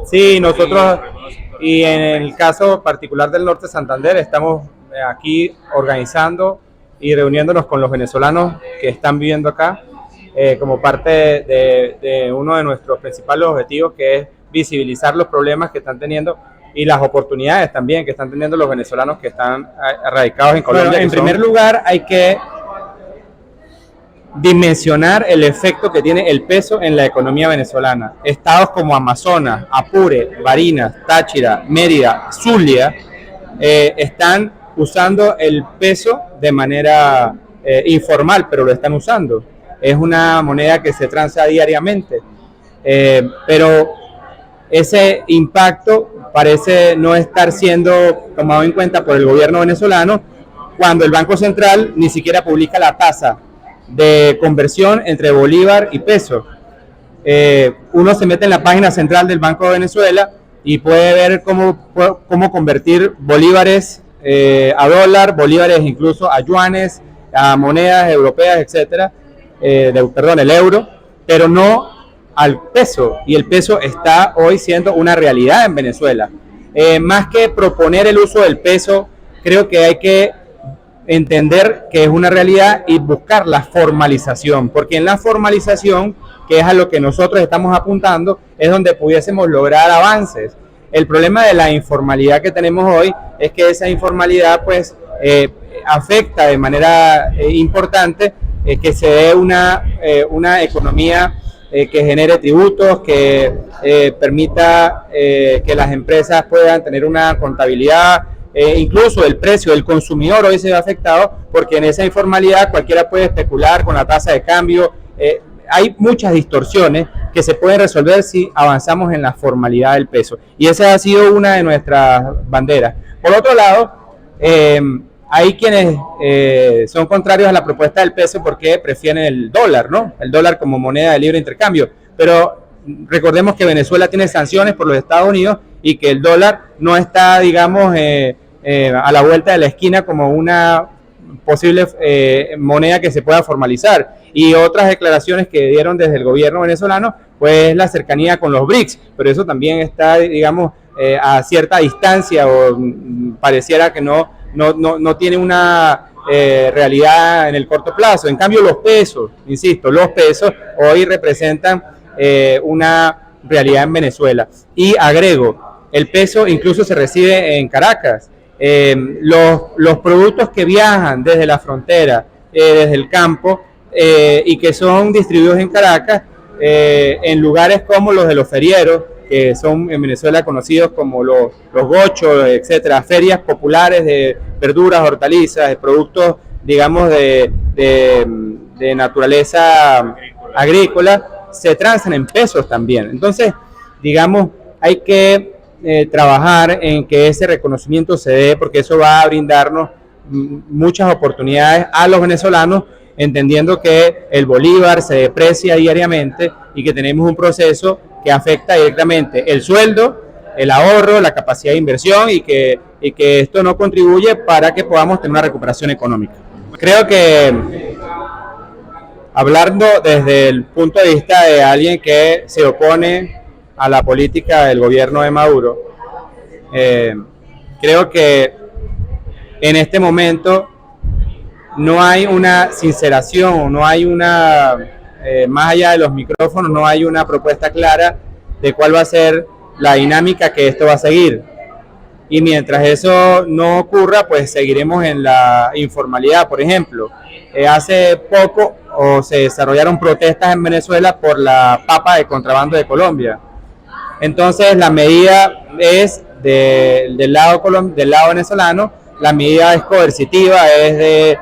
Sí, nosotros, y en el caso particular del Norte de Santander, estamos aquí organizando y reuniéndonos con los venezolanos que están viviendo acá, como parte de uno de nuestros principales objetivos, que es visibilizar los problemas que están teniendo y las oportunidades también que están teniendo los venezolanos que están radicados en Colombia. Bueno, en primer lugar, hay que dimensionar el efecto que tiene el peso en la economía venezolana. Estados como Amazonas, Apure, Barinas, Táchira, Mérida, Zulia están usando el peso de manera informal, pero lo están usando. Es una moneda que se transa diariamente, pero ese impacto parece no estar siendo tomado en cuenta por el gobierno venezolano, cuando el Banco Central ni siquiera publica la tasa de conversión entre bolívar y peso. Uno se mete en la página central del Banco de Venezuela y puede ver cómo convertir bolívares a dólar, bolívares incluso a yuanes, a monedas europeas, etcétera, perdón, el euro, pero no al peso, y el peso está hoy siendo una realidad en Venezuela. Más que proponer el uso del peso, creo que hay que entender que es una realidad y buscar la formalización, porque en la formalización, que es a lo que nosotros estamos apuntando, es donde pudiésemos lograr avances. El problema de la informalidad que tenemos hoy es que esa informalidad pues afecta de manera importante que se dé una economía que genere tributos, que permita que las empresas puedan tener una contabilidad. Incluso el precio del consumidor hoy se ve afectado porque en esa informalidad cualquiera puede especular con la tasa de cambio. Hay muchas distorsiones que se pueden resolver si avanzamos en la formalidad del peso, y esa ha sido una de nuestras banderas. Por otro lado, hay quienes son contrarios a la propuesta del peso porque prefieren el dólar, ¿no? El dólar como moneda de libre intercambio, pero recordemos que Venezuela tiene sanciones por los Estados Unidos y que el dólar no está, digamos, a la vuelta de la esquina como una posible moneda que se pueda formalizar. Y otras declaraciones que dieron desde el gobierno venezolano, pues la cercanía con los BRICS, pero eso también está, digamos, a cierta distancia, o pareciera que no tiene una realidad en el corto plazo. En cambio, los pesos, insisto, los pesos hoy representan una realidad en Venezuela. Y agrego, el peso incluso se recibe en Caracas. Los productos que viajan desde la frontera, desde el campo, y que son distribuidos en Caracas, en lugares como los de los ferieros, que son en Venezuela conocidos como los gochos, etcétera, ferias populares de verduras, hortalizas, de productos, digamos, de naturaleza agrícola, se transan en pesos también. Entonces, digamos, hay que trabajar en que ese reconocimiento se dé, porque eso va a brindarnos muchas oportunidades a los venezolanos, entendiendo que el bolívar se deprecia diariamente y que tenemos un proceso que afecta directamente el sueldo, el ahorro, la capacidad de inversión, y que esto no contribuye para que podamos tener una recuperación económica. Creo que, hablando desde el punto de vista de alguien que se opone a la política del gobierno de Maduro, creo que en este momento no hay una sinceración, no hay más allá de los micrófonos, no hay una propuesta clara de cuál va a ser la dinámica que esto va a seguir. Y mientras eso no ocurra, pues seguiremos en la informalidad. Por ejemplo, hace poco se desarrollaron protestas en Venezuela por la papa de contrabando de Colombia. Entonces la medida es del lado venezolano, la medida es coercitiva, es de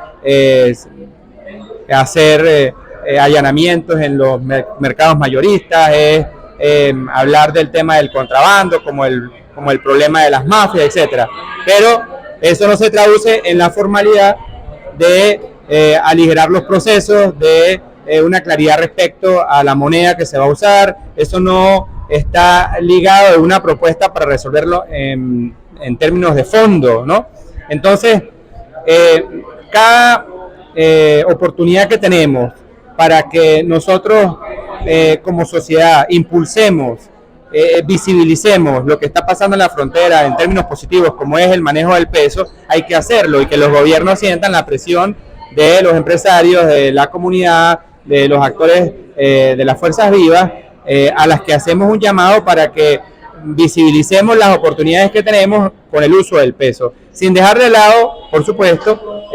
hacer allanamientos en los mercados mayoristas, es hablar del tema del contrabando como el problema de las mafias, etcétera. Pero eso no se traduce en la formalidad de aligerar los procesos, de una claridad respecto a la moneda que se va a usar. Eso no está ligado a una propuesta para resolverlo en términos de fondo, ¿no? Entonces, cada oportunidad que tenemos para que nosotros como sociedad impulsemos visibilicemos lo que está pasando en la frontera en términos positivos, como es el manejo del peso, hay que hacerlo y que los gobiernos sientan la presión de los empresarios, de la comunidad, de los actores de las fuerzas vivas, a las que hacemos un llamado para que visibilicemos las oportunidades que tenemos con el uso del peso, sin dejar de lado, por supuesto,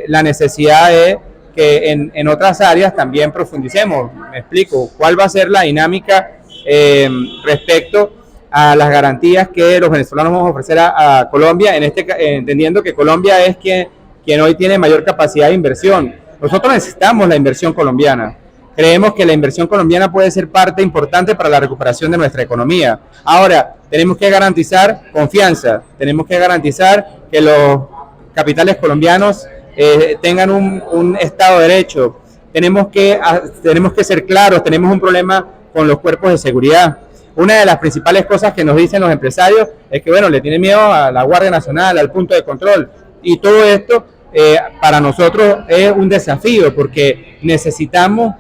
la necesidad de que en otras áreas también profundicemos. Me explico, ¿cuál va a ser la dinámica respecto a las garantías que los venezolanos vamos a ofrecer a Colombia, entendiendo que Colombia es quien hoy tiene mayor capacidad de inversión? Nosotros necesitamos la inversión colombiana. Creemos que la inversión colombiana puede ser parte importante para la recuperación de nuestra economía. Ahora, tenemos que garantizar confianza, tenemos que garantizar que los capitales colombianos tengan un Estado de Derecho. Tenemos que ser claros, tenemos un problema con los cuerpos de seguridad. Una de las principales cosas que nos dicen los empresarios es que, bueno, le tienen miedo a la Guardia Nacional, al punto de control. Y todo esto para nosotros es un desafío porque necesitamos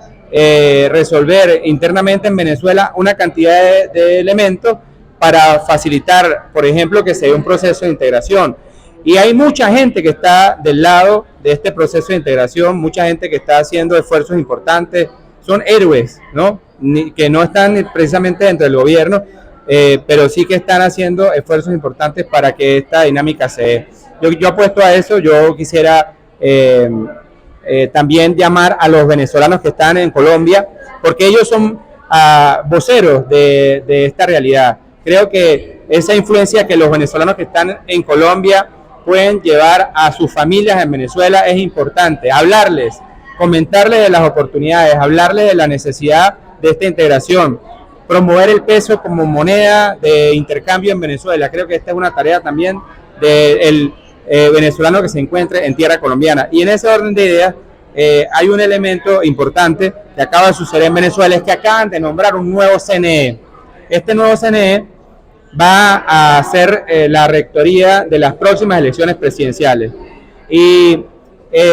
resolver internamente en Venezuela una cantidad de elementos para facilitar, por ejemplo, que se dé un proceso de integración. Y hay mucha gente que está del lado de este proceso de integración, mucha gente que está haciendo esfuerzos importantes, son héroes, ¿no? Que no están precisamente dentro del gobierno, pero sí que están haciendo esfuerzos importantes para que esta dinámica se dé. Yo apuesto a eso. Yo quisiera también llamar a los venezolanos que están en Colombia, porque ellos son voceros de esta realidad. Creo que esa influencia que los venezolanos que están en Colombia pueden llevar a sus familias en Venezuela es importante. Hablarles, comentarles de las oportunidades, hablarles de la necesidad de esta integración, promover el peso como moneda de intercambio en Venezuela. Creo que esta es una tarea también del venezolano que se encuentre en tierra colombiana. Y en ese orden de ideas hay un elemento importante que acaba de suceder en Venezuela, es que acaban de nombrar un nuevo CNE. Este nuevo CNE va a ser la rectoría de las próximas elecciones presidenciales. Y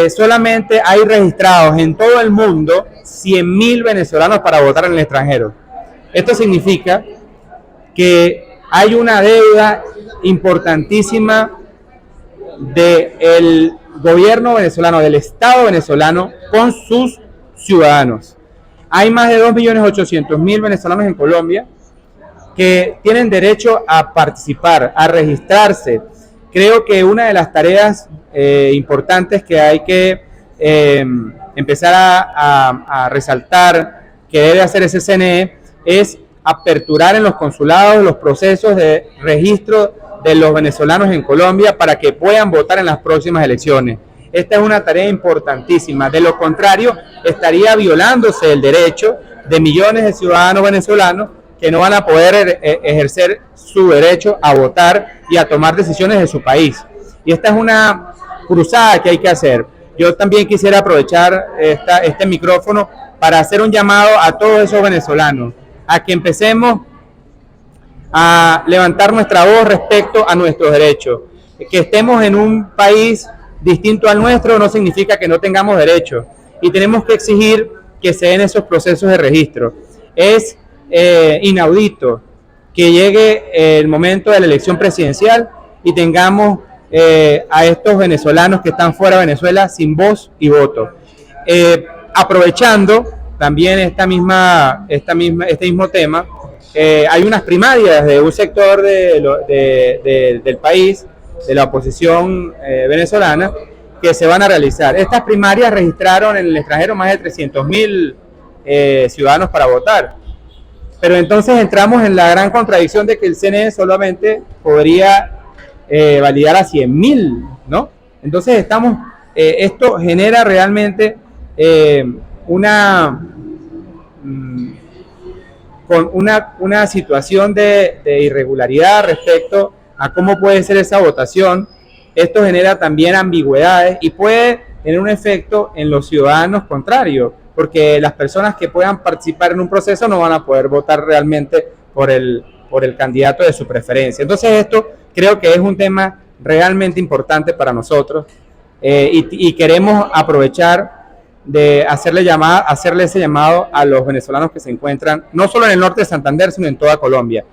solamente hay registrados en todo el mundo 100.000 venezolanos para votar en el extranjero. Esto significa que hay una deuda importantísima del gobierno venezolano, del Estado venezolano con sus ciudadanos. Hay más de 2.800.000 venezolanos en Colombia que tienen derecho a participar, a registrarse. Creo que una de las tareas importantes que hay que empezar a resaltar que debe hacer ese CNE es aperturar en los consulados los procesos de registro de los venezolanos en Colombia para que puedan votar en las próximas elecciones. Esta es una tarea importantísima. De lo contrario, estaría violándose el derecho de millones de ciudadanos venezolanos que no van a poder ejercer su derecho a votar y a tomar decisiones de su país. Y esta es una cruzada que hay que hacer. Yo también quisiera aprovechar este micrófono para hacer un llamado a todos esos venezolanos, a que empecemos a levantar nuestra voz respecto a nuestros derechos. Que estemos en un país distinto al nuestro no significa que no tengamos derechos, y tenemos que exigir que se den esos procesos de registro. Es inaudito que llegue el momento de la elección presidencial y tengamos a estos venezolanos que están fuera de Venezuela sin voz y voto. Aprovechando también este mismo tema, hay unas primarias de un sector del país, de la oposición venezolana, que se van a realizar. Estas primarias registraron en el extranjero más de 300.000 ciudadanos para votar. Pero entonces entramos en la gran contradicción de que el CNE solamente podría validar a 100.000, ¿no? Entonces esto genera realmente una situación de irregularidad respecto a cómo puede ser esa votación. Esto genera también ambigüedades y puede tener un efecto en los ciudadanos contrario, porque las personas que puedan participar en un proceso no van a poder votar realmente por el candidato de su preferencia. Entonces esto creo que es un tema realmente importante para nosotros, y queremos aprovechar de hacerle ese llamado a los venezolanos que se encuentran no solo en el norte de Santander, sino en toda Colombia.